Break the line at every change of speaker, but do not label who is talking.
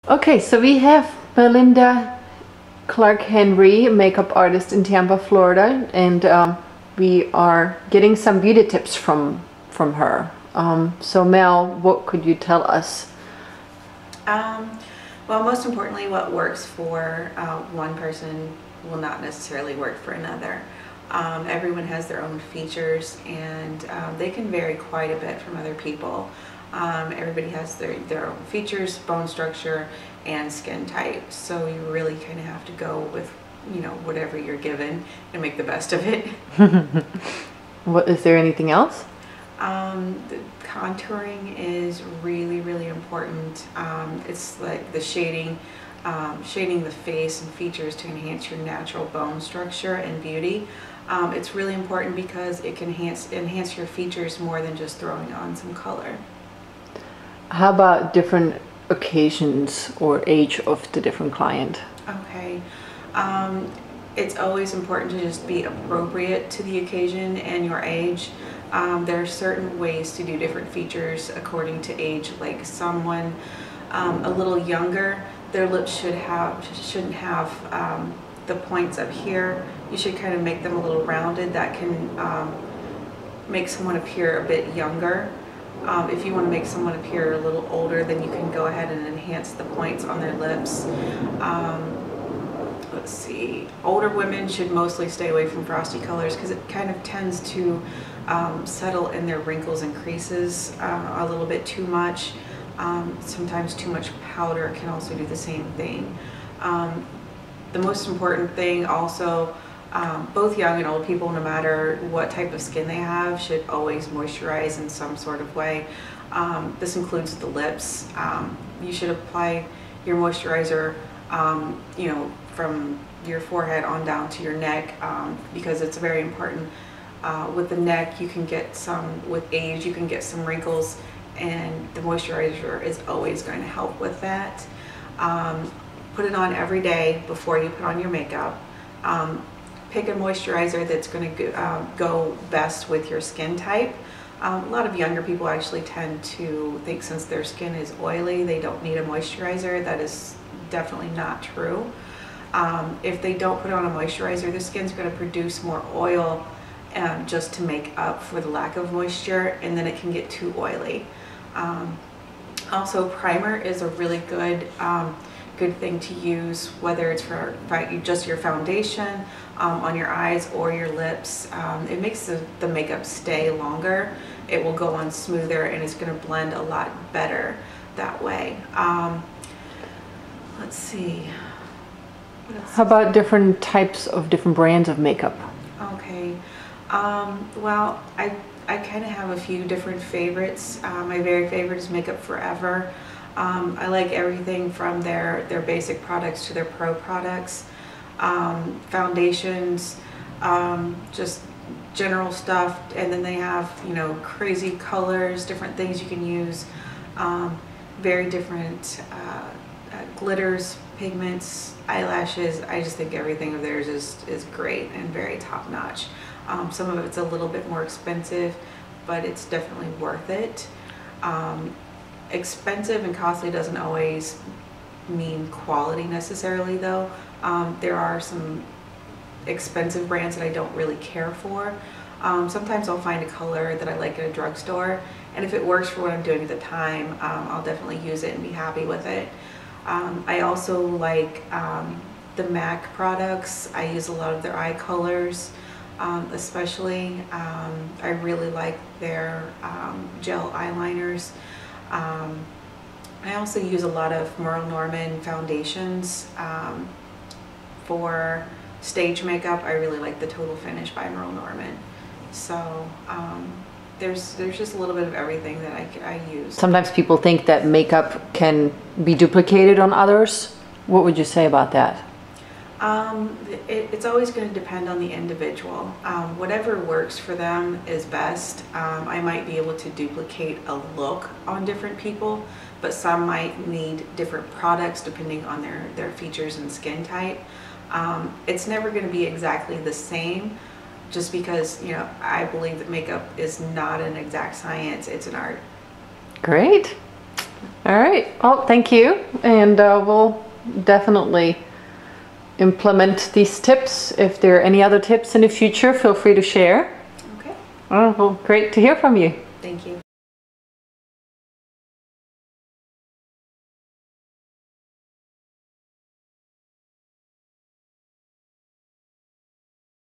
Okay, so we have Melinda Clark Henry, makeup artist in Tampa, Florida, and we are getting some beauty tips from her. So Mel, what could you tell us?
Well, most importantly, what works for one person will not necessarily work for another. Everyone has their own features, and they can vary quite a bit from other people. Everybody has their own features, bone structure, and skin type. So you really kind of have to go with, you know, whatever you're given and make the best of it.
What, is there anything else?
The contouring is really, really important. It's like the shading the face and features to enhance your natural bone structure and beauty. It's really important because it can enhance your features more than just throwing on some color.
How about different occasions or age of the different client?
Okay. It's always important to just be appropriate to the occasion and your age. There are certain ways to do different features according to age. Like someone a little younger, their lips shouldn't have the points up here. You should kind of make them a little rounded. That can make someone appear a bit younger. If you want to make someone appear a little older, then you can go ahead and enhance the points on their lips. Let's see, older women should mostly stay away from frosty colors because it kind of tends to settle in their wrinkles and creases a little bit too much. Sometimes too much powder can also do the same thing. The most important thing also, both young and old people, no matter what type of skin they have, should always moisturize in some sort of way. This includes the lips. You should apply your moisturizer, you know, from your forehead on down to your neck, because it's very important. With the neck, you can get some, with age, you can get some wrinkles, and the moisturizer is always going to help with that. Put it on every day before you put on your makeup. Pick a moisturizer that's going to go best with your skin type. A lot of younger people actually tend to think since their skin is oily, they don't need a moisturizer. That is definitely not true. If they don't put on a moisturizer, the skin's going to produce more oil just to make up for the lack of moisture, and then it can get too oily. Also, primer is a really good thing to use, whether it's for just your foundation on your eyes or your lips. It makes the makeup stay longer. It will go on smoother, and it's going to blend a lot better that way. Let's see.
How about different types of different brands of makeup?
Okay. Well, I kind of have a few different favorites. My very favorite is Makeup Forever. I like everything from their basic products to their pro products. Foundations, just general stuff, and then they have, you know, crazy colors, different things you can use, very different glitters, pigments, eyelashes. I just think everything of theirs is great and very top-notch. Some of it's a little bit more expensive, but it's definitely worth it. Expensive and costly doesn't always mean quality necessarily, though. There are some expensive brands that I don't really care for. Sometimes I'll find a color that I like at a drugstore, and if it works for what I'm doing at the time, I'll definitely use it and be happy with it. I also like the MAC products. I use a lot of their eye colors, especially. I really like their gel eyeliners. I also use a lot of Merle Norman foundations. For stage makeup, I really like the Total Finish by Merle Norman. So there's just a little bit of everything that I use.
Sometimes people think that makeup can be duplicated on others. What would you say about that?
It's always going to depend on the individual. Whatever works for them is best. I might be able to duplicate a look on different people, but some might need different products depending on their features and skin type. It's never going to be exactly the same, just because, you know, I believe that makeup is not an exact science, it's an art.
Great. All right. Well, thank you. And we'll definitely implement these tips. If there are any other tips in the future, feel free to share.
Okay.
Oh, well, great to hear from you.
Thank you.